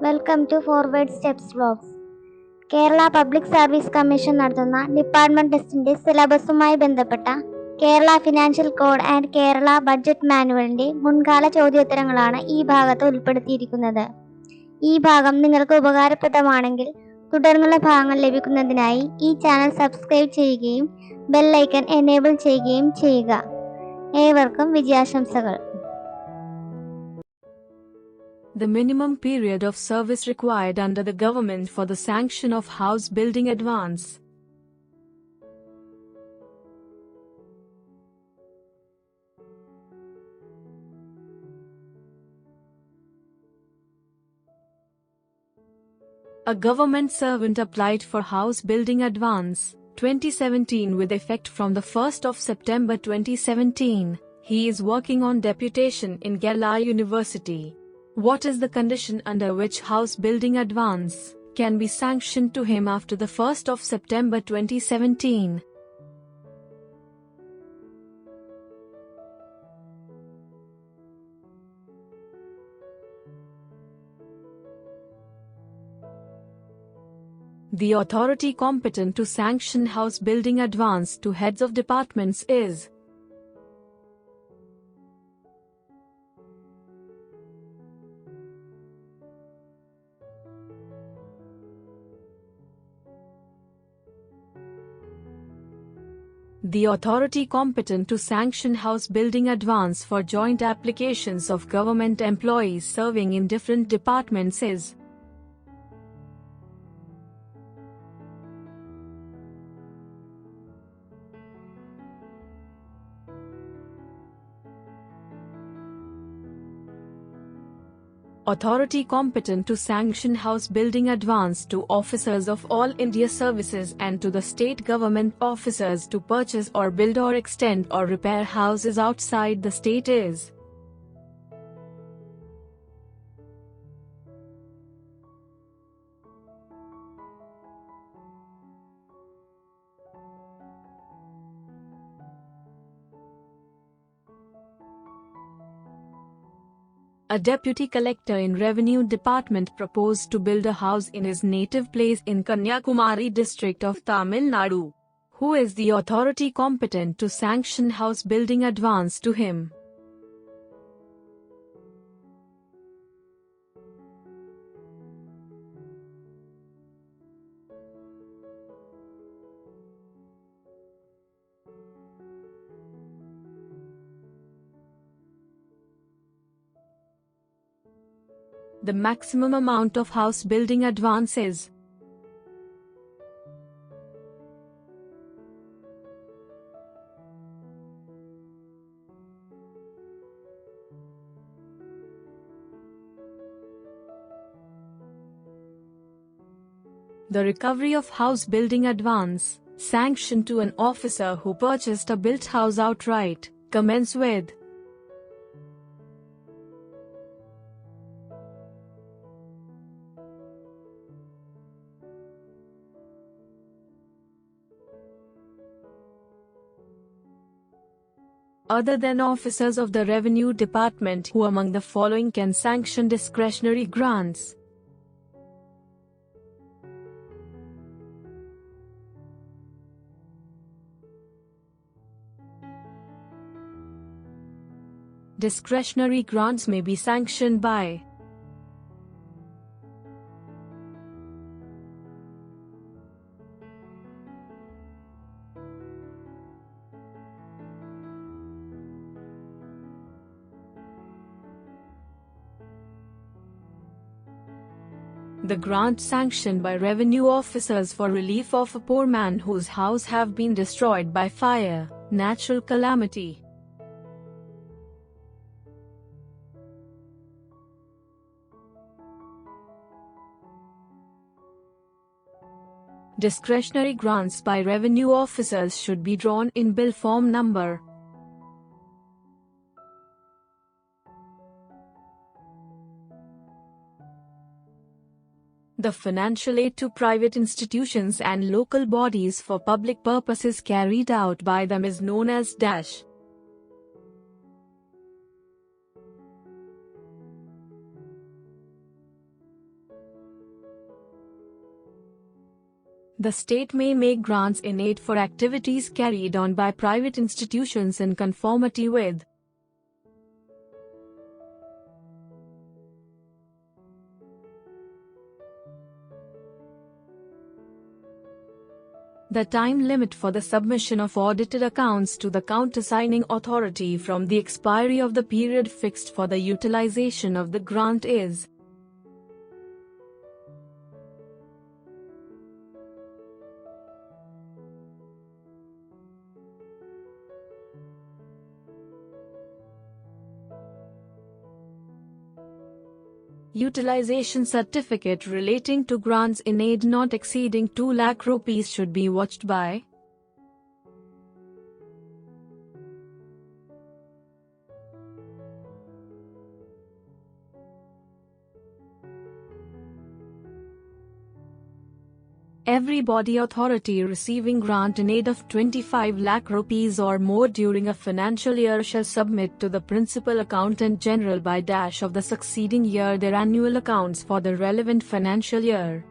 Welcome to forward steps vlogs. Kerala public service commission നടത്തുന്ന department ടെസ്റ്റിന്റെ സിലബസുമായി ബന്ധപ്പെട്ട Kerala financial code and Kerala budget മാനുവലിന്റെ മുൻകാല ചോദ്യോത്തരങ്ങളാണ് ഈ ഭാഗത്ത് ഉൾപ്പെടുത്തിയിരിക്കുന്നത്. ഈ ഭാഗം നിങ്ങൾക്ക് ഉപകാരപ്രദമാണെങ്കിൽ തുടർന്നുള്ള ഭാഗങ്ങൾ ലഭിക്കുന്നതിനായി ഈ ചാനൽ സബ്സ്ക്രൈബ് ചെയ്യുകയും ബെൽ ഐക്കൺ എനേബിൾ ചെയ്യുകയും ചെയ്യുക. ഏവർക്കും വിജയാശംസകൾ. The minimum period of service required under the government for the sanction of house building advance. A government servant applied for house building advance 2017 with effect from the 1st of September 2017. He is working on deputation in Kerala University. What is the condition under which house building advance can be sanctioned to him after the 1st of September 2017? The authority competent to sanction house building advance to heads of departments is the authority competent to sanction house building advance for joint applications of government employees serving in different departments is authority competent to sanction house building advance to officers of all India services and to the state government officers to purchase or build or extend or repair houses outside the state is a deputy collector in revenue department proposed to build a house in his native place in Kanyakumari district of Tamil Nadu. Who is the authority competent to sanction house building advance to him? The maximum amount of house building advance is the recovery of house building advance sanctioned to an officer who purchased a built house outright commence with other than officers of the revenue department who among the following can sanction discretionary grants. Discretionary grants may be sanctioned by the grant sanctioned by revenue officers for relief of a poor man whose house have been destroyed by fire, natural calamity. Discretionary grants by revenue officers should be drawn in bill form number the financial aid to private institutions and local bodies for public purposes carried out by them is known as dash. The state may make grants in aid for activities carried on by private institutions in conformity with the time limit for the submission of audited accounts to the countersigning authority from the expiry of the period fixed for the utilization of the grant is utilization certificate relating to grants in aid not exceeding 2 lakh rupees should be watched by every body authority receiving grant in aid of 25 lakh rupees or more during a financial year shall submit to the Principal Accountant General by dash of the succeeding year their annual accounts for the relevant financial year.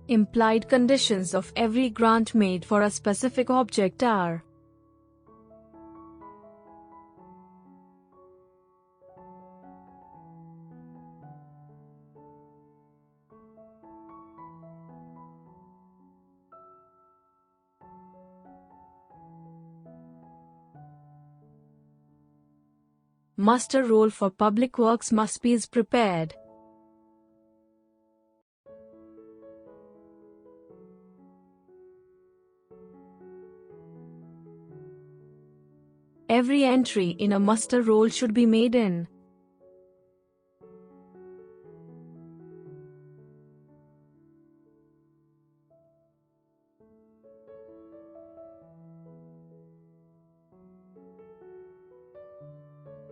Implied conditions of every grant made for a specific object are: muster roll for public works must be prepared. Every entry in a muster roll should be made in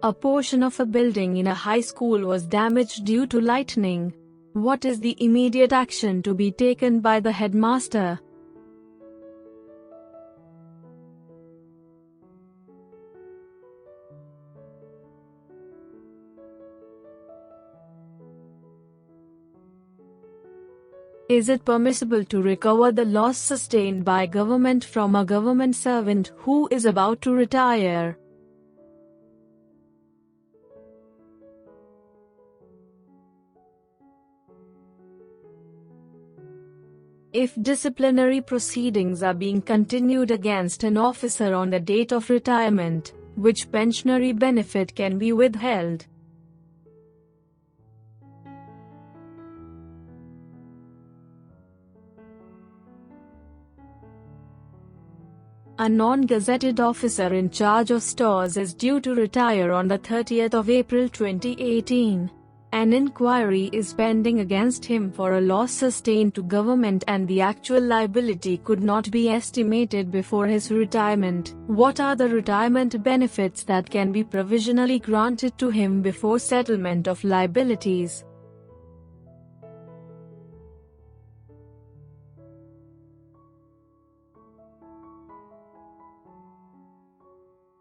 a portion of a building in a high school was damaged due to lightning. What is the immediate action to be taken by the headmaster? Is it permissible to recover the loss sustained by government from a government servant who is about to retire? If disciplinary proceedings are being continued against an officer on the date of retirement, which pensionary benefit can be withheld? A non-gazetted officer in charge of stores is due to retire on the 30th of April 2018. An inquiry is pending against him for a loss sustained to government and the actual liability could not be estimated before his retirement. What are the retirement benefits that can be provisionally granted to him before settlement of liabilities?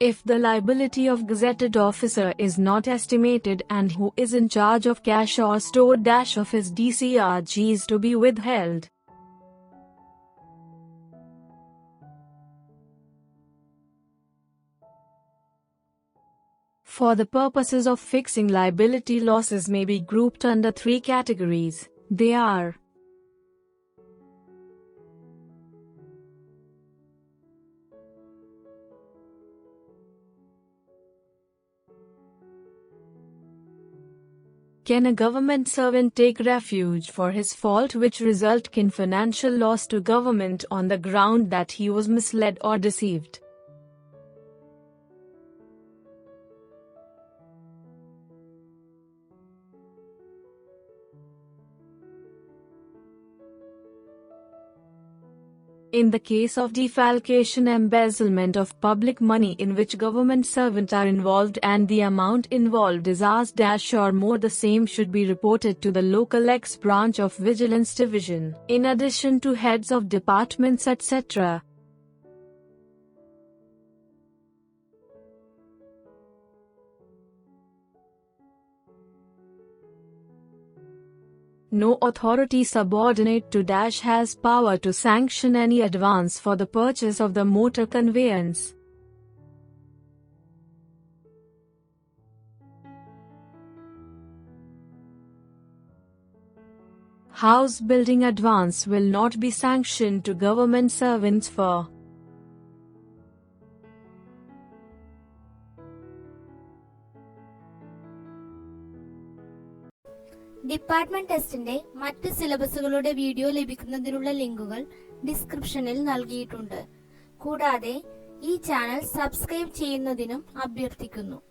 If the liability of gazetted officer is not estimated and who is in charge of cash or store dash of his DCRGs to be withheld? For the purposes of fixing liability, losses may be grouped under 3 categories. They are: can a government servant take refuge for his fault which result in financial loss to government on the ground that he was misled or deceived? in the case of defalcation, embezzlement of public money in which government servants are involved and the amount involved is Rs- or more, the same should be reported to the local X branch of Vigilance Division, in addition to heads of departments etc. No authority subordinate to Dash has power to sanction any advance for the purchase of the motor conveyance. House building advance will not be sanctioned to government servants for department ടെസ്റ്റിന്റെ മറ്റ് സിലബസുകളുടെ video ലഭിക്കുന്നതിനുള്ള ലിങ്കുകൾ ഡിസ്ക്രിപ്ഷനിൽ നൽകിയിട്ടുണ്ട്. കൂടാതെ ഈ channel subscribe ചെയ്യുന്നതിനും അഭ്യർത്ഥിക്കുന്നു.